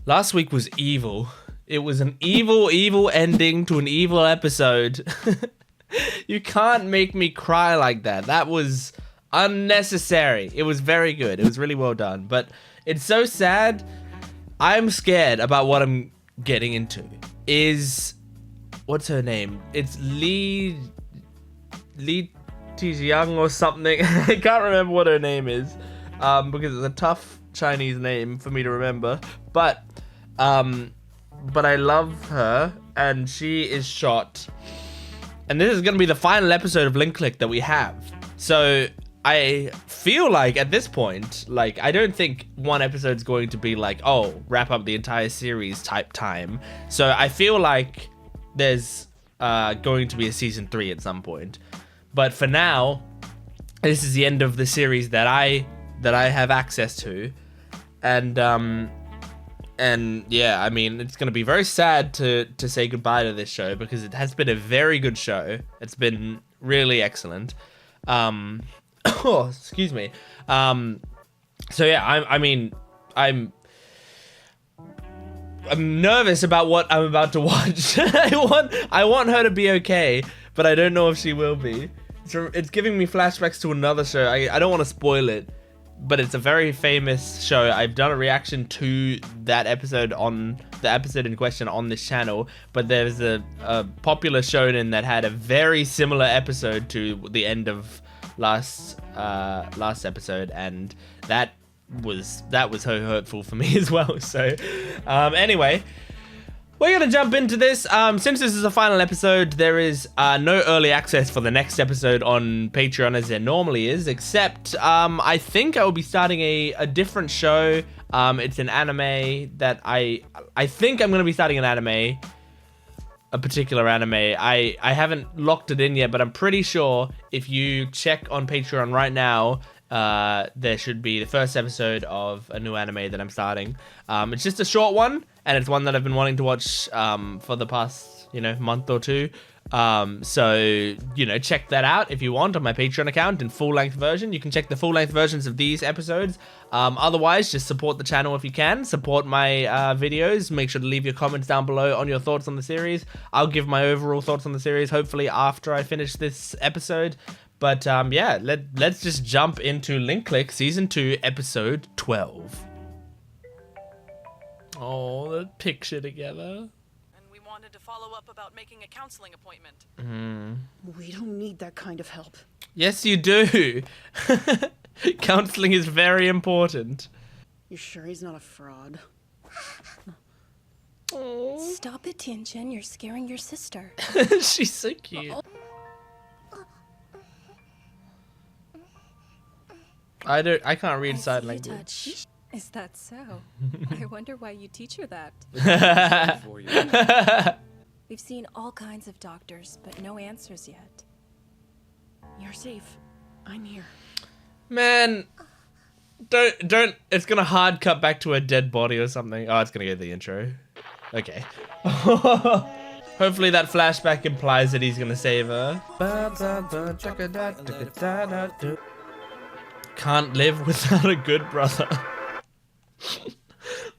Last week was evil. It was an evil ending to an evil episode. You can't make me cry like that. That was unnecessary. It was very good. It was really well done. But it's so sad. I'm scared about what I'm getting into. What's her name? It's Li Tianxi or something. I can't remember what her name is. Because it's a tough Chinese name for me to remember. But I love her, and she is shot. And this is going to be the final episode of Link Click that we have. So I feel like at this point, like, I don't think one episode's going to be like, oh, wrap up the entire series type time. So I feel like there's going to be a season 3 at some point. But for now, this is the end of the series that I have access to. And yeah, I mean, it's going to be very sad to say goodbye to this show because it has been a very good show. It's been really excellent. Oh, excuse me. So yeah, I'm nervous about what I'm about to watch. I want her to be okay, but I don't know if she will be. It's giving me flashbacks to another show. I don't want to spoil it, but it's a very famous show. I've done a reaction to that episode on the episode in question on this channel, but there's a popular shonen that had a very similar episode to the end of last episode, and that was so hurtful for me as well. So anyway, we're gonna jump into this. Since this is a final episode, there is no early access for the next episode on Patreon as there normally is, except I think I will be starting a different show. It's an anime that I think I'm gonna be starting an anime, a particular anime. I haven't locked it in yet, but I'm pretty sure if you check on Patreon right now, there should be the first episode of a new anime that I'm starting. It's just a short one, and it's one that I've been wanting to watch for the past, month or two. So, check that out if you want on my Patreon account in full-length version. You can check the full-length versions of these episodes. Otherwise, just support the channel if you can. Support my videos. Make sure to leave your comments down below on your thoughts on the series. I'll give my overall thoughts on the series, hopefully after I finish this episode. But yeah, let's just jump into Link Click Season 2, Episode 12. Oh, the picture together. We wanted to follow up about making a counseling appointment. We don't need that kind of help. Yes, you do. Counseling is very important. You sure he's not a fraud? Oh. Stop it, Tianxi. You're scaring your sister. She's so cute. I can't read sign language. Is that so? I wonder why you teach her that. We've seen all kinds of doctors, but no answers yet. You're safe. I'm here. Man, don't. It's gonna hard cut back to a dead body or something. Oh, it's gonna go to the intro. Okay. Hopefully that flashback implies that he's gonna save her. Can't live without a good brother.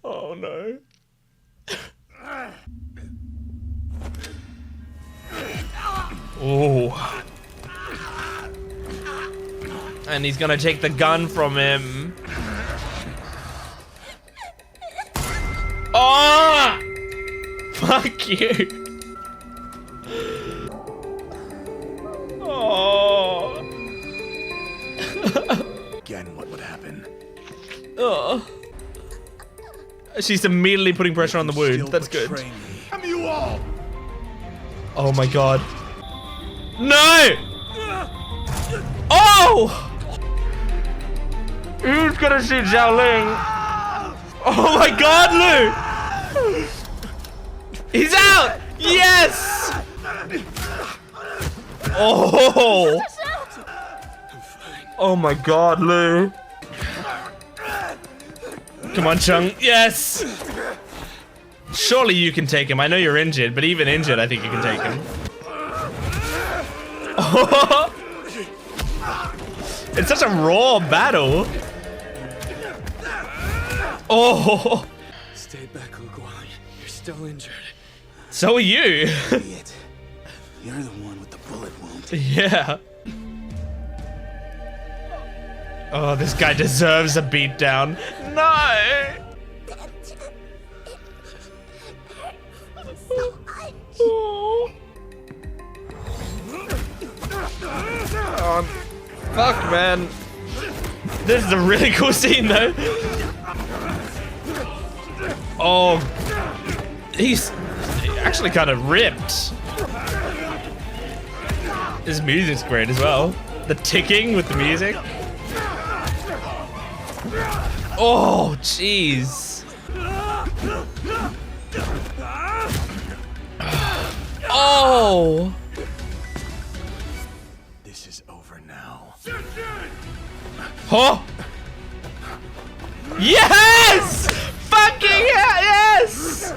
Oh no. Oh. And he's gonna take the gun from him. Oh! Fuck you. Oh. Again, what would happen? Oh. She's immediately putting pressure on the wound. That's good. Damn you all! Oh my god. No! Oh! Who's gonna shoot Zhao Ling? Oh my god, Lu! He's out! Yes! Oh! Oh my god, Lu. Come on, Chung. Yes! Surely you can take him. I know you're injured, but even injured, I think you can take him. Oh! It's such a raw battle. Oh! Stay back Uncle Guang, you're still injured. So are you. Idiot. You're the one with the bullet wound. Yeah. Oh, this guy deserves a beatdown. No. Oh, fuck, man. This is a really cool scene, though. Oh, he's actually kind of ripped. His music's great as well. The ticking with the music. Oh, jeez. Oh. This is over now. Huh? Yes! Fucking hell, yes!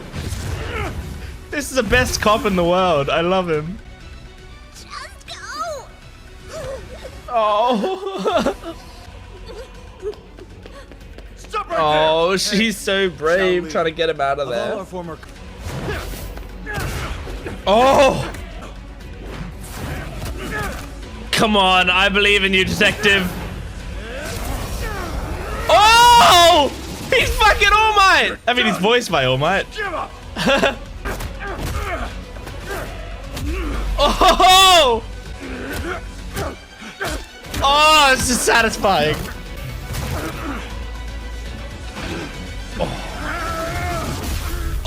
This is the best cop in the world. I love him. Just go. Oh. Stop right Oh, there. she's so brave Xiao trying to get him out of Of all there. our former Oh! Come on, I believe in you, detective. Oh! He's fucking All Might! I mean, he's voiced by All Might. Give up. Oh! Oh, this is satisfying.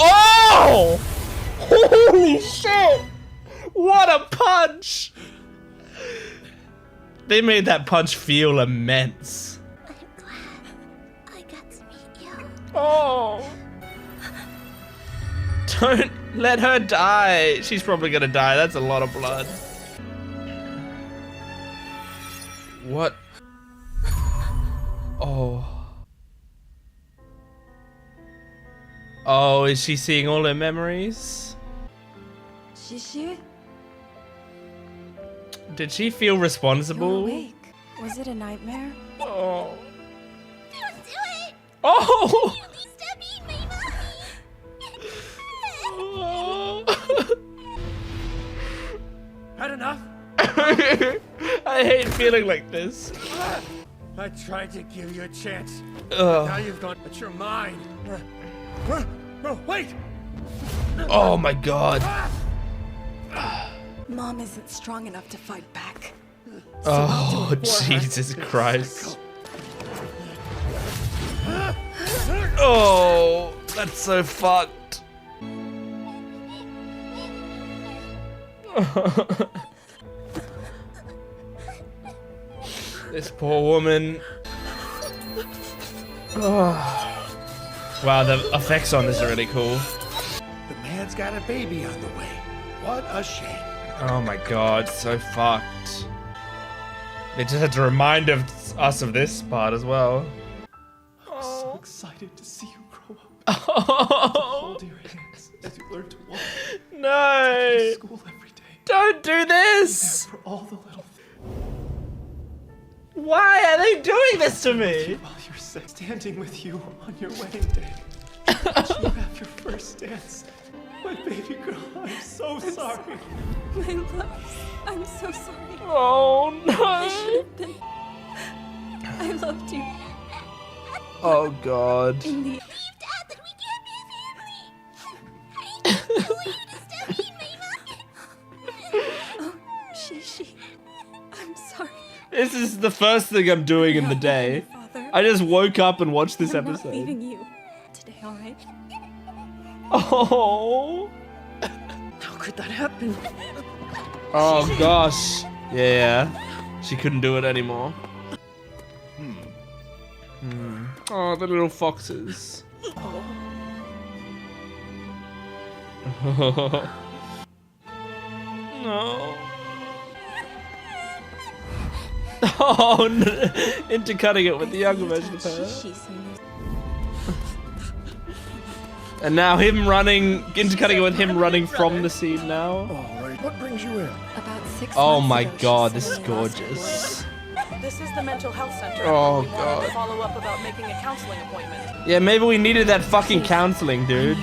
Oh! Holy shit! What a punch! They made that punch feel immense. I'm glad I got to meet you. Oh! Don't let her die. She's probably gonna die. That's a lot of blood. What? Oh. Oh, is she seeing all her memories? Shishi? Did she feel You're responsible? awake. Was it a nightmare? Oh. Don't do it. Oh. Stop eating my mommy. Had enough? I hate feeling like this. I tried to give you a chance. Ugh. Now you've gone, but you're mine. No, wait! Oh my god. Mom isn't strong enough to fight back. Oh, Jesus Christ. Oh, that's so fucked. This poor woman. Oh. Wow, the effects on this are really cool. The man's got a baby on the way. What a shame. Oh my god, so fucked. They just had to remind us of this part as well. I'm so excited to see you grow up. Oh, Hold your hands as you learn to walk no! to school every day. Don't do this! For all the little things. Why are they doing this to me? While you're sick, standing with you on your wedding day. Watching you have your first dance. My baby girl, I'm so sorry. My love, I'm so sorry. Oh I no! should have been. I loved you Oh god. in the. Leave Dad, that we can't be a family. I want you to stop eating my mommy. Oh, Shishi. I'm sorry. This is the first thing I'm doing in the day. Father. I just woke up and watched this I'm not episode. leaving you today, all right? Oh. How could that happen? Oh gosh. Yeah. She couldn't do it anymore. Oh, the little foxes. No. Oh, no. Intercutting it with the younger version of her. Shishi seen this. And now him running, intercutting it with him running from the scene now. All right, what brings you in? About 6 Oh months my ago, she god, this is suddenly lost her gorgeous. voice. This is the mental health center. Oh, We wanted God. to follow up about making a counseling appointment. Yeah, maybe we needed that fucking counseling, dude.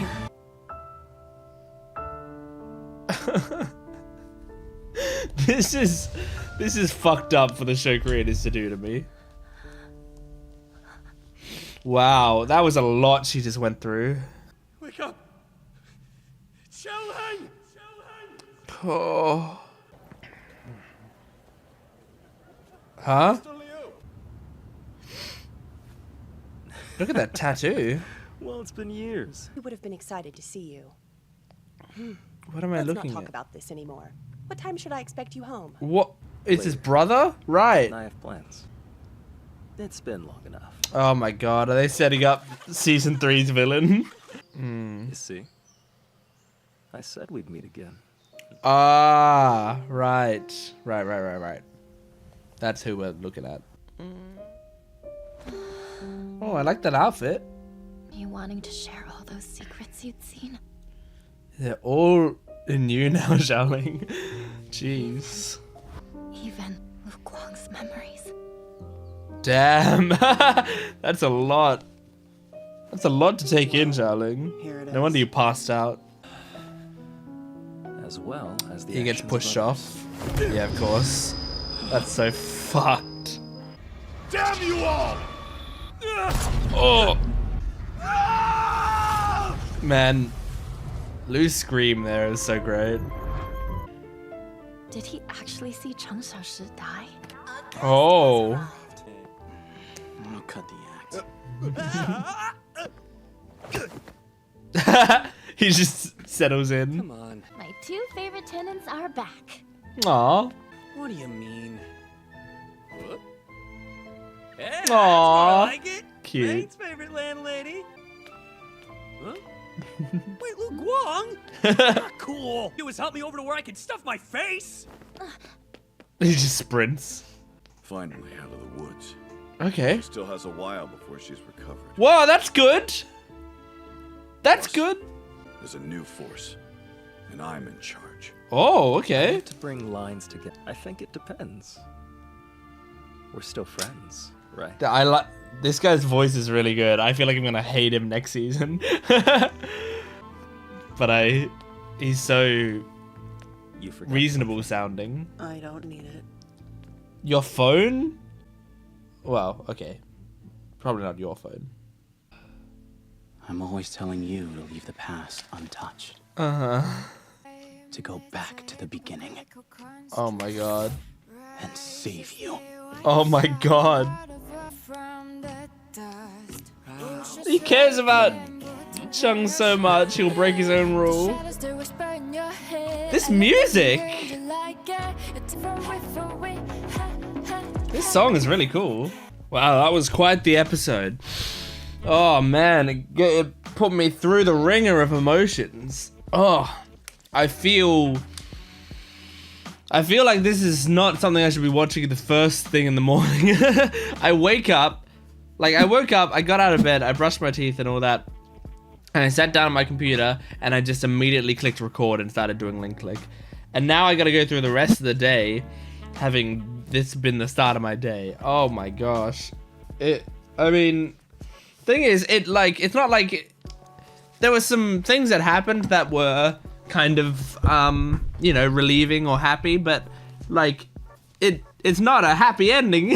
This is fucked up for the show creators to do to me. Wow, that was a lot she just went through. Wake up! Xiaoheng! Oh. Huh? Look at that tattoo. Well, it's been years. We would have been excited to see you. What am I Let's looking not talk at? about this anymore. What time should I expect you home? What? It's his brother? Right. I have plans. It's been long enough. Oh my god, are they setting up season 3's villain? You see? I said we'd meet again. Ah, right. Right. That's who we're looking at. Oh, I like that outfit. You wanting to share all those secrets you'd seen? They're all in you now, Xiaoling. Jeez. Even with Guang's memories. Damn. That's a lot. That's a lot to take in, Xiaoling. Here it No wonder you passed out. As well as the He gets actions pushed of off. Yeah, of course. That's so fucked. Damn you all! Oh! Man, Lu's scream there is so great. Did he actually see Cheng Xiaoshi die? Oh. I'll cut the act. He just settles in. Come on. My two favorite tenants are back. Aw. What do you mean? What? Yeah, Aw. I like it. Cute. Nate's favorite landlady. Huh? Wait, Lu Guang? Not cool. Do is help me over to where I can stuff my face. He just sprints. Finally out of the woods. Okay. Still has a while before she's recovered. Whoa, that's good. That's good. There's a new force, and I'm in charge. Oh, okay. To bring lines together, I think it depends. We're still friends, right? I like this guy's voice is really good. I feel like I'm gonna hate him next season. But he's so You forgot. reasonable sounding. I don't need it. Your phone? Well, okay. Probably not your phone. I'm always telling you to leave the past untouched. Uh-huh. To go back to the beginning Oh my god. and save you. Oh my god. He cares about Chung so much, he'll break his own rule. This music! This song is really cool. Wow, that was quite the episode. Oh man, it put me through the ringer of emotions. Oh, I feel like this is not something I should be watching the first thing in the morning. I woke up, I got out of bed, I brushed my teeth and all that, and I sat down on my computer and I just immediately clicked record and started doing link click. And now I gotta go through the rest of the day having this been the start of my day. Oh my gosh. Thing is, it's not like there were some things that happened that were kind of relieving or happy, but like it's not a happy ending.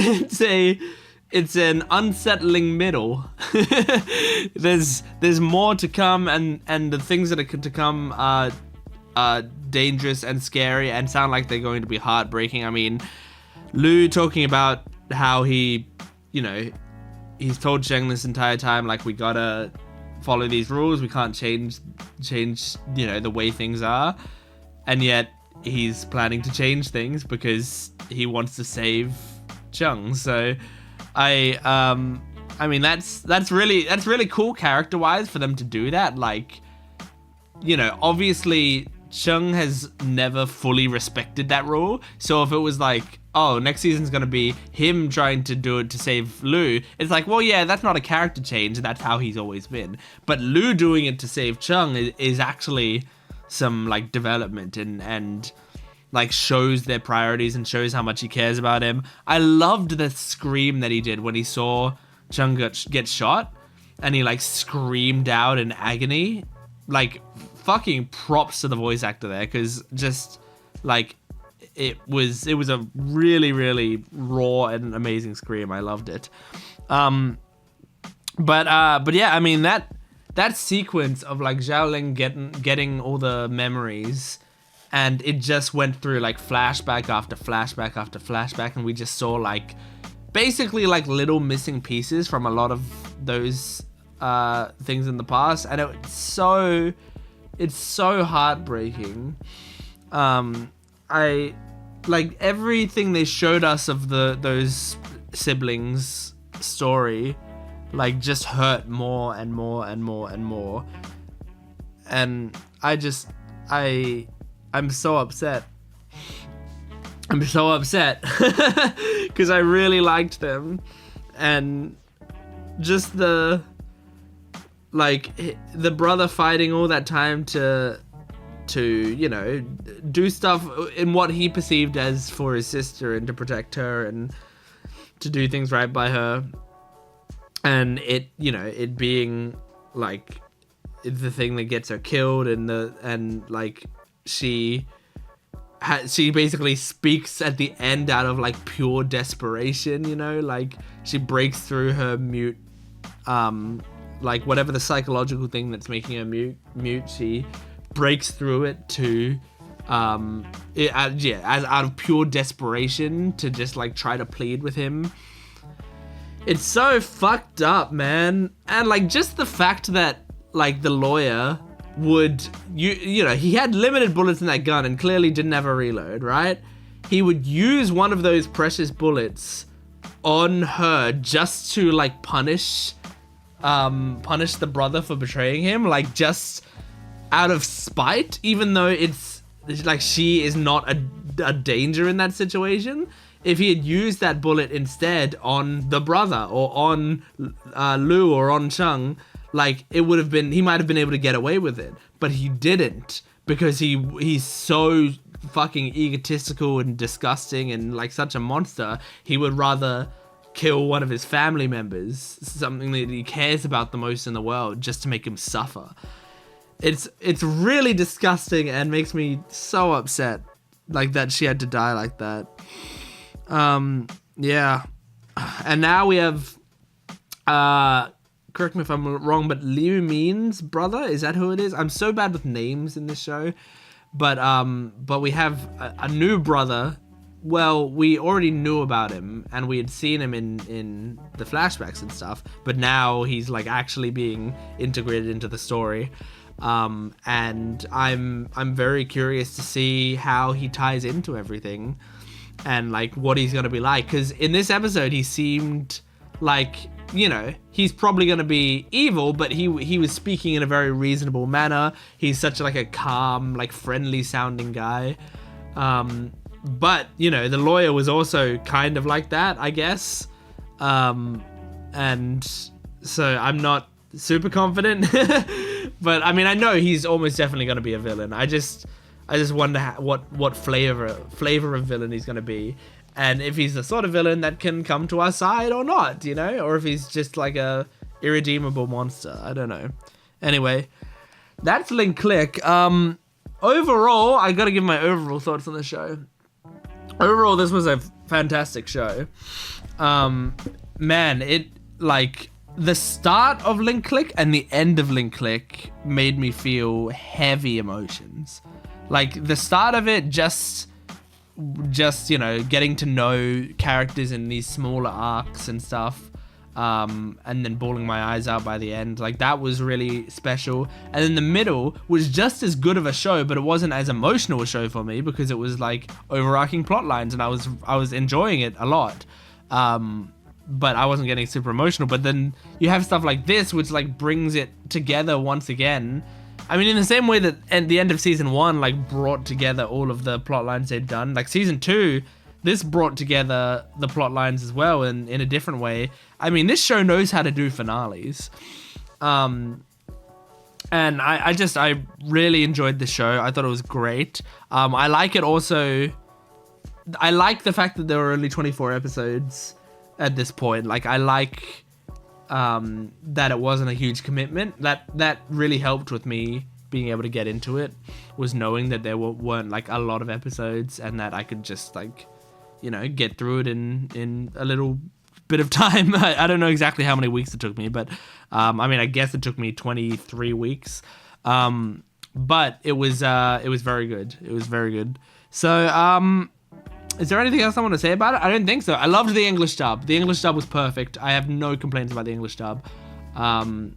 It's an unsettling middle. There's more to come, and the things that are to come are dangerous and scary and sound like they're going to be heartbreaking. I mean, Lu talking about how he's told Cheng this entire time, like, we gotta follow these rules, we can't change the way things are, and yet he's planning to change things because he wants to save Cheng. So I mean that's really cool character wise for them to do that. Like, obviously Cheng has never fully respected that rule, so if it was like, oh, next season's gonna be him trying to do it to save Lu, it's like, well, yeah, that's not a character change, that's how he's always been. But Lu doing it to save Cheng is actually some like development, and like shows their priorities and shows how much he cares about him. I loved the scream that he did when he saw Cheng get shot, and he like screamed out in agony. Like, fucking props to the voice actor there, because just like it was a really, really raw and amazing scream. I loved it. But yeah, I mean that sequence of like Xiaoling getting all the memories, and it just went through like flashback after flashback after flashback, and we just saw like basically like little missing pieces from a lot of those things in the past, and it's so heartbreaking. I like everything they showed us of those siblings' story, like just hurt more and more and more and more, and I'm so upset. I'm so upset because I really liked them, and just the brother fighting all that time to you know do stuff in what he perceived as for his sister and to protect her and to do things right by her, and it being like the thing that gets her killed, and like she basically speaks at the end out of like pure desperation, you know, like she breaks through her mute, like whatever the psychological thing that's making her mute, she breaks through it to out of pure desperation to just like try to plead with him. It's so fucked up, man. And like just the fact that like the lawyer would you know he had limited bullets in that gun and clearly didn't have a reload, right? He would use one of those precious bullets on her just to like punish the brother for betraying him, like just out of spite, even though it's like she is not a danger in that situation. If he had used that bullet instead on the brother or on Lu or on Cheng, like it would have been, he might have been able to get away with it, but he didn't, because he's so fucking egotistical and disgusting and like such a monster. He would rather kill one of his family members, something that he cares about the most in the world, just to make him suffer. It's really disgusting and makes me so upset, like that she had to die like that. Yeah. And now we have correct me if I'm wrong, but Liu Min's brother, is that who it is? I'm so bad with names in this show, but we have a new brother. Well, we already knew about him and we had seen him in the flashbacks and stuff, but now he's like actually being integrated into the story. And I'm very curious to see how he ties into everything and like what he's gonna be like, because in this episode he seemed like, you know, he's probably gonna be evil, but he was speaking in a very reasonable manner. He's such like a calm, like friendly sounding guy. But you know, the lawyer was also kind of like that, I guess. And so I'm not super confident, but I mean, I know he's almost definitely going to be a villain. I just wonder what flavor of villain he's going to be, and if he's the sort of villain that can come to our side or not, you know, or if he's just like a irredeemable monster. I don't know. Anyway, that's Link Click. Overall, I got to give my overall thoughts on the show. Overall, this was a fantastic show. Man, it like the start of Link Click and the end of Link Click made me feel heavy emotions. Like the start of it, just you know, getting to know characters in these smaller arcs and stuff, and then bawling my eyes out by the end, like that was really special. And then the middle was just as good of a show, but it wasn't as emotional a show for me because it was like overarching plot lines and I was enjoying it a lot, but I wasn't getting super emotional. But then you have stuff like this which like brings it together once again. I mean, in the same way that at the end of season 1 like brought together all of the plot lines they'd done, like season 2, this brought together the plot lines as well in a different way. I mean, this show knows how to do finales. And And I really enjoyed the show. I thought it was great. I like it also. I like the fact that there were only 24 episodes at this point. Like, I like that it wasn't a huge commitment. That really helped with me being able to get into it, was knowing that there weren't like a lot of episodes and that I could just like, you know, get through it in a little bit of time. I don't know exactly how many weeks it took me, but I mean, I guess it took me 23 weeks. But it was very good. It was very good. So, is there anything else I want to say about it? I don't think so. I loved the English dub. The English dub was perfect. I have no complaints about the English dub. And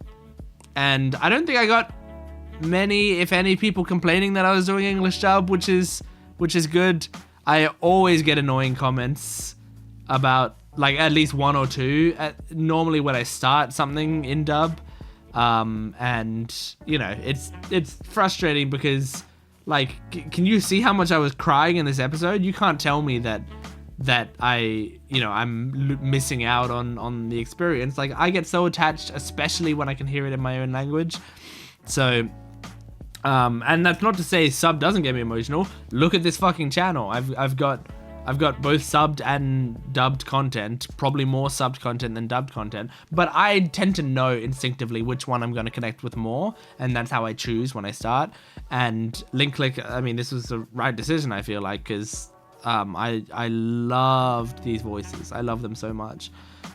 I don't think I got many, if any, people complaining that I was doing English dub, which is good. I always get annoying comments about, like, at least one or two, normally when I start something in dub. And, you know, it's frustrating because, like, can you see how much I was crying in this episode? You can't tell me that I'm missing out on the experience. Like, I get so attached, especially when I can hear it in my own language. So, and that's not to say sub doesn't get me emotional. Look at this fucking channel. I've got both subbed and dubbed content, probably more subbed content than dubbed content, but I tend to know instinctively which one I'm going to connect with more, and that's how I choose when I start. And Link Click, I mean, this was the right decision, I feel like, because I loved these voices. I love them so much.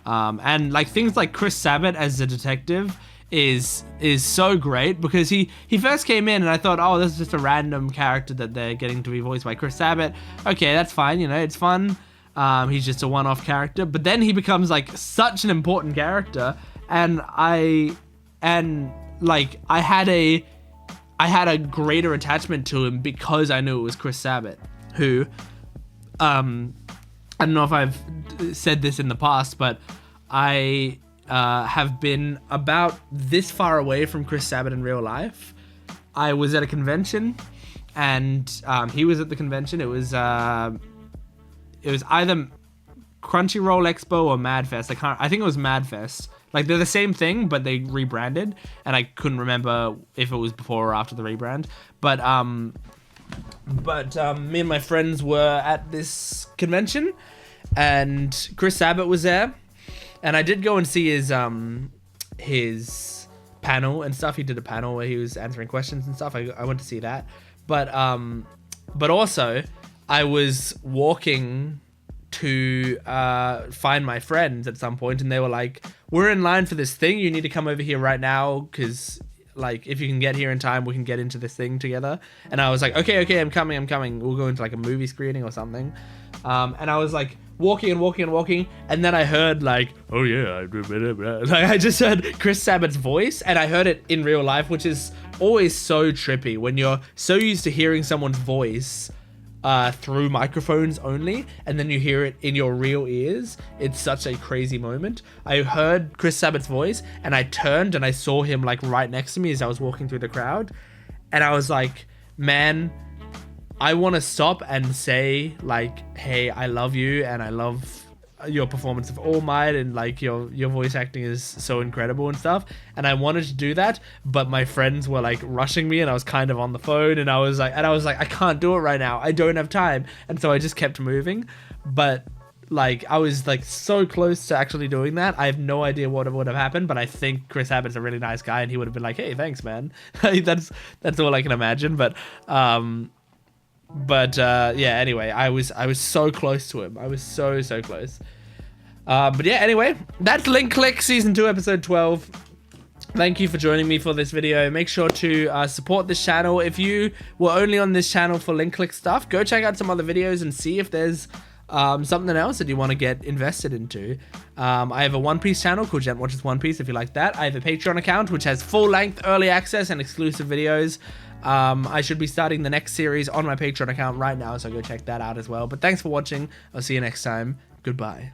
And like things like Chris Sabat as the detective is so great, because he first came in and I thought, oh, this is just a random character that they're getting to be voiced by Chris Sabat. Okay, that's fine, you know, it's fun. He's just a one-off character, but then he becomes like such an important character, and I had a greater attachment to him because I knew it was Chris Sabat, who I don't know if I've said this in the past, but I have been about this far away from Chris Sabat in real life. I was at a convention, and he was at the convention. It was either Crunchyroll Expo or Madfest. I think it was Madfest. Like, they're the same thing, but they rebranded, and I couldn't remember if it was before or after the rebrand. But me and my friends were at this convention, and Chris Sabat was there. And I did go and see his panel and stuff. He did a panel where he was answering questions and stuff. I went to see that. But also, I was walking to find my friends at some point, and they were like, we're in line for this thing. You need to come over here right now, because, like, if you can get here in time, we can get into this thing together. And I was like, okay, I'm coming. We'll go into, like, a movie screening or something. And I was, like, walking, and then I heard, like, oh yeah, like, I just heard Chris Sabat's voice, and I heard it in real life, which is always so trippy when you're so used to hearing someone's voice through microphones only, and then you hear it in your real ears. It's such a crazy moment. I heard Chris Sabat's voice, and I turned and I saw him, like, right next to me as I was walking through the crowd, and I was like, man, I want to stop and say, like, hey, I love you, and I love your performance of All Might, and, like, your voice acting is so incredible and stuff. And I wanted to do that, but my friends were, like, rushing me, and I was kind of on the phone, and I was like, I can't do it right now. I don't have time. And so I just kept moving. But, like, I was, like, so close to actually doing that. I have no idea what would have happened, but I think Chris Sabat's a really nice guy, and he would have been like, hey, thanks, man. That's all I can imagine. But yeah, anyway, I was so close to him. I was so close. But yeah, anyway, that's Link Click Season 2, Episode 12. Thank you for joining me for this video. Make sure to support this channel. If you were only on this channel for Link Click stuff, go check out some other videos and see if there's something else that you want to get invested into. I have a One Piece channel called Gent Watches One Piece if you like that. I have a Patreon account which has full-length early access and exclusive videos. I should be starting the next series on my Patreon account right now, so go check that out as well. But thanks for watching. I'll see you next time. Goodbye.